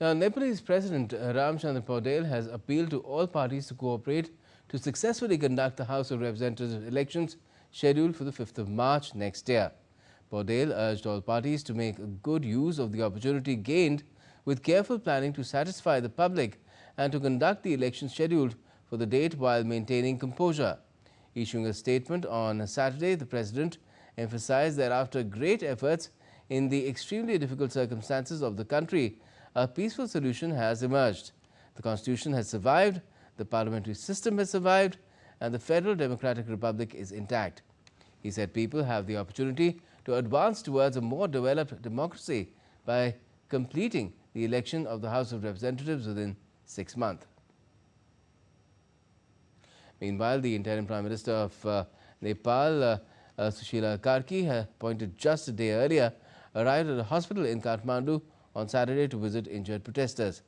Now, Nepalese President Ramchandra Paudel has appealed to all parties to cooperate to successfully conduct the House of Representatives elections scheduled for the 5th of March next year. Paudel urged all parties to make good use of the opportunity gained with careful planning to satisfy the public and to conduct the elections scheduled for the date while maintaining composure. Issuing a statement on Saturday, the President emphasized that after great efforts in the extremely difficult circumstances of the country, a peaceful solution has emerged. The Constitution has survived, the parliamentary system has survived, and the Federal Democratic Republic is intact. He said people have the opportunity to advance towards a more developed democracy by completing the election of the House of Representatives within 6 months. Meanwhile, the interim Prime Minister of Nepal, Sushila Kharki, appointed just a day earlier, arrived at a hospital in Kathmandu on Saturday to visit injured protesters.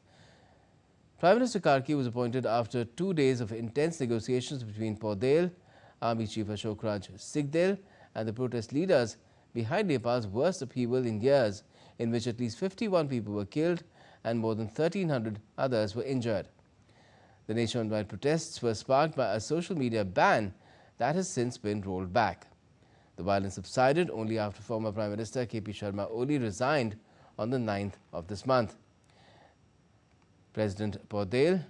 Prime Minister Kharki was appointed after 2 days of intense negotiations between Paudel, Army Chief Ashok Raj Sigdel and the protest leaders behind Nepal's worst upheaval in years, in which at least 51 people were killed and more than 1,300 others were injured. The nationwide protests were sparked by a social media ban that has since been rolled back. The violence subsided only after former Prime Minister KP Sharma Oli resigned on the 9th of this month. President Paudel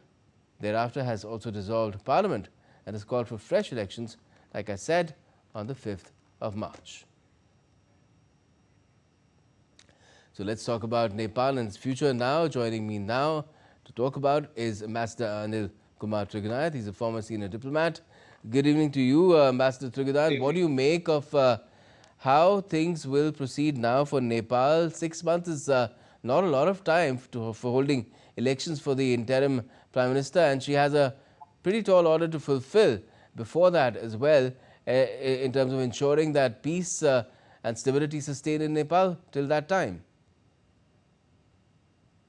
thereafter has also dissolved Parliament and has called for fresh elections, like I said, on the 5th of March. So let's talk about Nepal and its future now. Joining me now to talk about is Ambassador Anil Kumar Trigunayat. He's a former senior diplomat. Good evening to you, Ambassador Trigunayat. What do you make of how things will proceed now for Nepal? 6 months is not a lot of time for holding elections for the interim Prime Minister, and she has a pretty tall order to fulfill before that as well, in terms of ensuring that peace and stability sustain in Nepal till that time.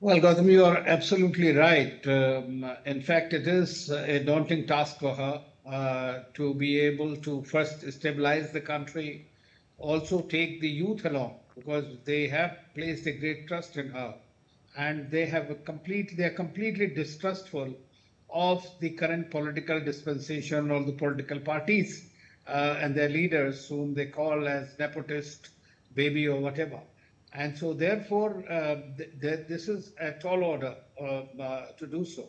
Well, Gautam, you are absolutely right. In fact, it is a daunting task for her to be able to first stabilize the country, also take the youth along, because they have placed a great trust in her, and they are completely distrustful of the current political dispensation or the political parties and their leaders, whom they call as nepotist, baby, or whatever. And so, therefore, this is a tall order to do so.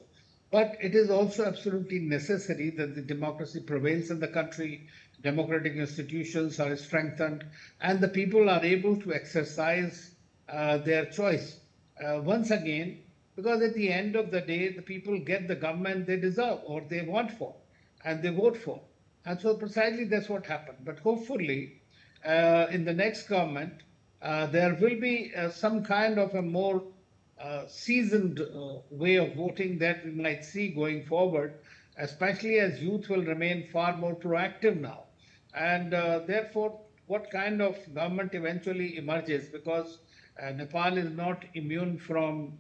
But it is also absolutely necessary that the democracy prevails in the country, democratic institutions are strengthened, and the people are able to exercise their choice once again, because at the end of the day, the people get the government they deserve or they want for, and they vote for. And so precisely that's what happened. But hopefully, in the next government, there will be some kind of a more seasoned way of voting that we might see going forward, especially as youth will remain far more proactive now. And therefore, what kind of government eventually emerges, because Nepal is not immune from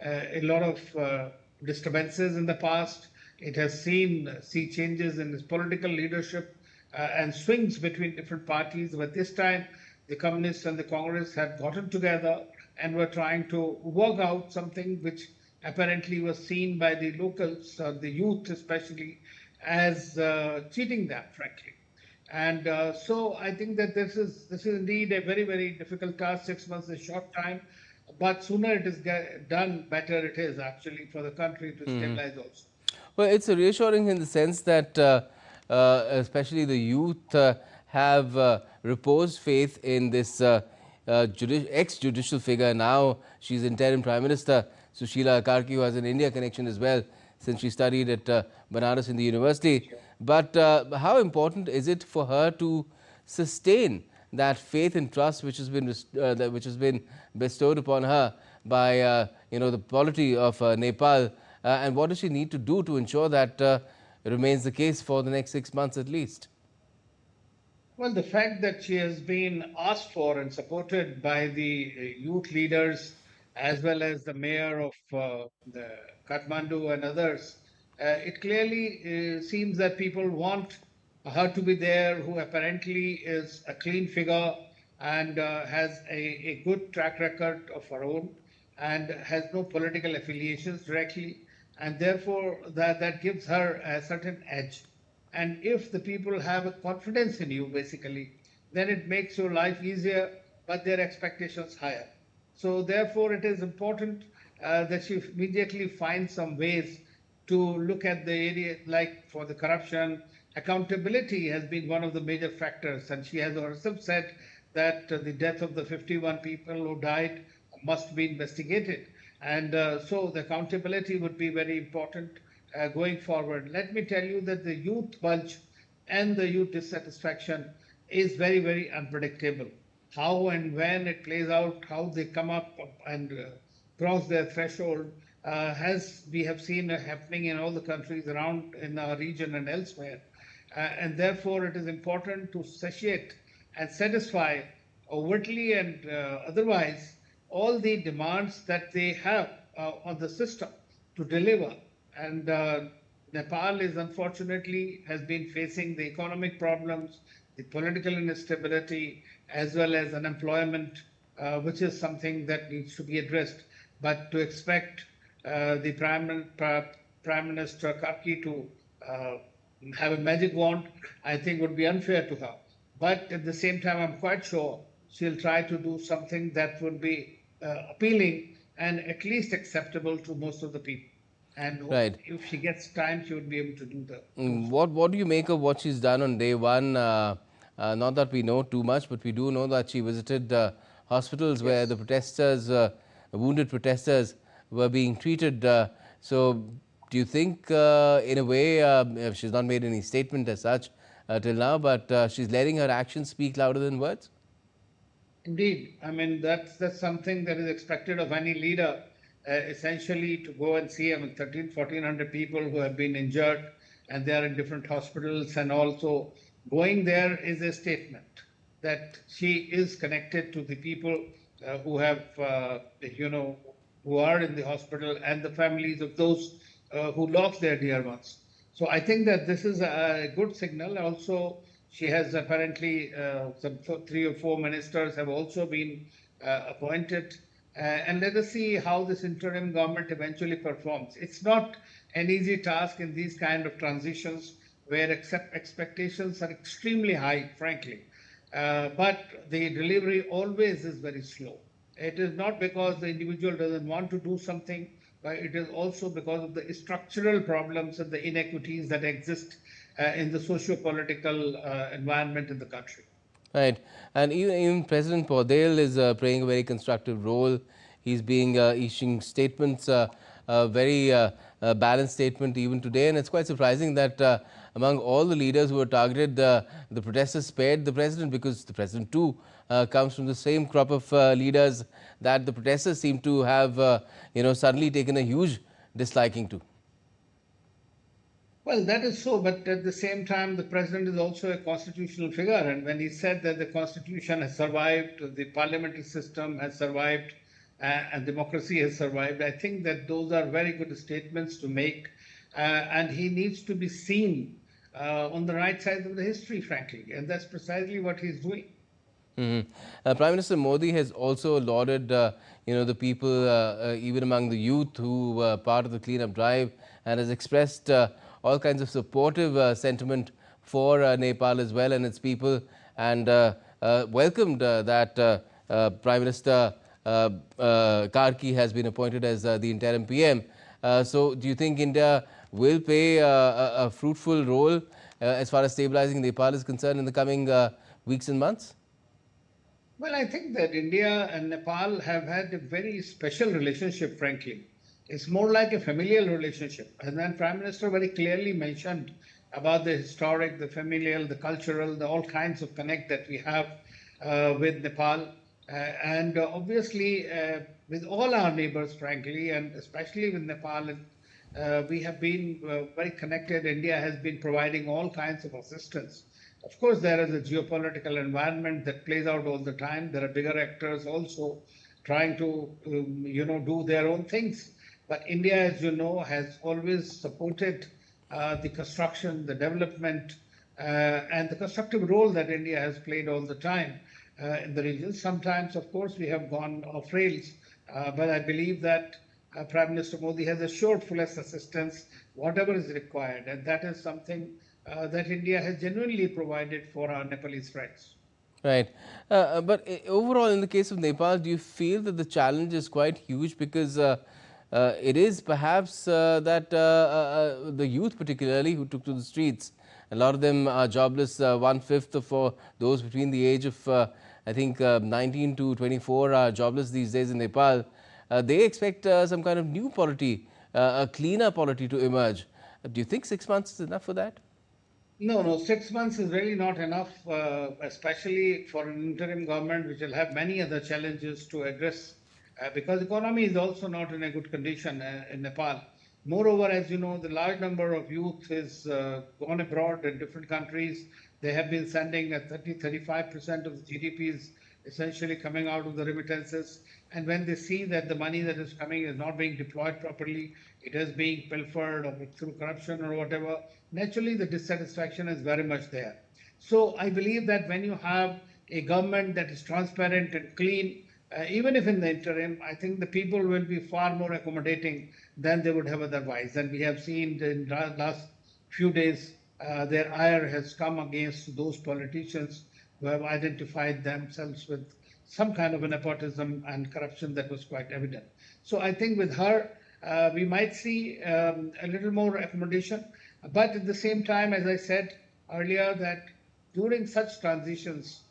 a lot of disturbances in the past. It has seen changes in its political leadership and swings between different parties, but this time the Communists and the Congress had gotten together and were trying to work out something which apparently was seen by the locals, the youth especially, as cheating them, frankly. And so I think that this is indeed a very, very difficult task. 6 months is a short time, but sooner it is done, better it is actually for the country to stabilize also. Well, it's reassuring in the sense that especially the youth have reposed faith in this ex-judicial figure. Now she's interim Prime Minister, Sushila Kharki, who has an India connection as well, since she studied at Banaras in the university. But how important is it for her to sustain that faith and trust which has been bestowed upon her by the polity of Nepal, and what does she need to do to ensure that remains the case for the next 6 months at least? Well, the fact that she has been asked for and supported by the youth leaders as well as the mayor of the Kathmandu and others, it clearly seems that people want her to be there, who apparently is a clean figure and has a good track record of her own. and has no political affiliations directly, and therefore that gives her a certain edge. And if the people have a confidence in you, basically, then it makes your life easier, but their expectations higher. So therefore, it is important that she immediately finds some ways to look at the area, like for the corruption. Accountability has been one of the major factors, and she has herself said that the death of the 51 people who died must be investigated. And so the accountability would be very important going forward. Let me tell you that the youth bulge and the youth dissatisfaction is very, very unpredictable. How and when it plays out, how they come up and cross their threshold, as we have seen happening in all the countries around in our region and elsewhere. And therefore, it is important to satiate and satisfy overtly and otherwise all the demands that they have on the system to deliver. And Nepal is unfortunately has been facing the economic problems, the political instability, as well as unemployment, which is something that needs to be addressed. But to expect the Prime Minister Kharki to have a magic wand, I think would be unfair to her. But at the same time, I'm quite sure she'll try to do something that would be appealing and at least acceptable to most of the people. And Right. if she gets time, she would be able to do so. What do you make of what she's done on day one? Not that we know too much, but we do know that she visited hospitals where the Yes. protesters, wounded protesters, were being treated. So, do you think, in a way, she's not made any statement as such till now, but she's letting her actions speak louder than words? Indeed, I mean that's something that is expected of any leader, essentially to go and see. I mean, 1,400 people who have been injured, and they are in different hospitals, and also going there is a statement that she is connected to the people who have, who are in the hospital and the families of those who lost their dear ones. So I think that this is a good signal. Also, she has apparently some 3 or 4 ministers have also been appointed. And let us see how this interim government eventually performs. It's not an easy task in these kind of transitions where expectations are extremely high, frankly. But the delivery always is very slow. It is not because the individual doesn't want to do something, but it is also because of the structural problems and the inequities that exist in the socio-political environment in the country. Right, and even President Paudel is playing a very constructive role. He's being issuing statements, a very balanced statement even today, and it's quite surprising that among all the leaders who were targeted, the protesters spared the president, because the president too comes from the same crop of leaders that the protesters seem to have, suddenly taken a huge disliking to. Well, that is so, but at the same time, the president is also a constitutional figure. And when he said that the constitution has survived, the parliamentary system has survived, and democracy has survived, I think that those are very good statements to make. And he needs to be seen on the right side of the history, frankly. And that's precisely what he's doing. Prime Minister Modi has also lauded, the people, even among the youth who were part of the cleanup drive, and has expressed all kinds of supportive sentiment for Nepal as well and its people, and welcomed that Prime Minister Kharki has been appointed as the interim PM. So, do you think India will play a fruitful role as far as stabilizing Nepal is concerned in the coming weeks and months? Well, I think that India and Nepal have had a very special relationship, frankly. It's more like a familial relationship. And then Prime Minister very clearly mentioned about the historic, the familial, the cultural, the all kinds of connect that we have with Nepal. And obviously, with all our neighbors, frankly, and especially with Nepal, we have been very connected. India has been providing all kinds of assistance. Of course, there is a geopolitical environment that plays out all the time. There are bigger actors also trying to, do their own things. But India, as you know, has always supported the construction, the development, and the constructive role that India has played all the time in the region. Sometimes, of course, we have gone off rails, But I believe that Prime Minister Modi has assured fullest assistance, whatever is required, and that is something that India has genuinely provided for our Nepalese friends. Right. But overall, in the case of Nepal, do you feel that the challenge is quite huge because it is perhaps that the youth particularly who took to the streets, a lot of them are jobless, one-fifth for those between the age of, I think, 19 to 24 are jobless these days in Nepal. They expect some kind of new polity, a cleaner polity to emerge. Do you think 6 months is enough for that? No, no, 6 months is really not enough, especially for an interim government which will have many other challenges to address because economy is also not in a good condition in Nepal. Moreover, as you know, the large number of youth is gone abroad in different countries. They have been sending 35% of the GDP is essentially coming out of the remittances. And when they see that the money that is coming is not being deployed properly, it is being pilfered or through corruption or whatever, naturally the dissatisfaction is very much there. So I believe that when you have a government that is transparent and clean, even if in the interim, I think the people will be far more accommodating than they would have otherwise. And we have seen in the last few days, their ire has come against those politicians who have identified themselves with some kind of a nepotism and corruption that was quite evident. So I think with her, we might see a little more accommodation. But at the same time, as I said earlier, that during such transitions,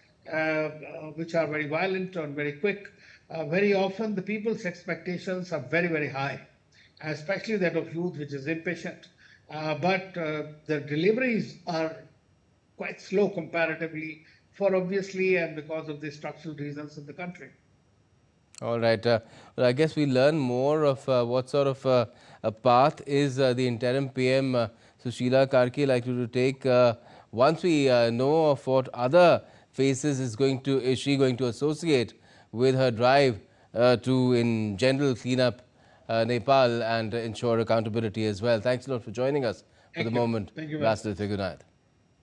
which are very violent or very quick, very often the people's expectations are very, very high, especially that of youth, which is impatient. But the deliveries are quite slow comparatively for obviously and because of the structural reasons in the country. All right. Well, I guess we learn more of what sort of a path is the interim PM Sushila Kharki likely to take once we know of what other faces is she going to associate with her drive to, in general, clean up Nepal and ensure accountability as well. Thanks a lot for joining us for the Thank you. moment, Thank you very much. Ambassador Trigunayat.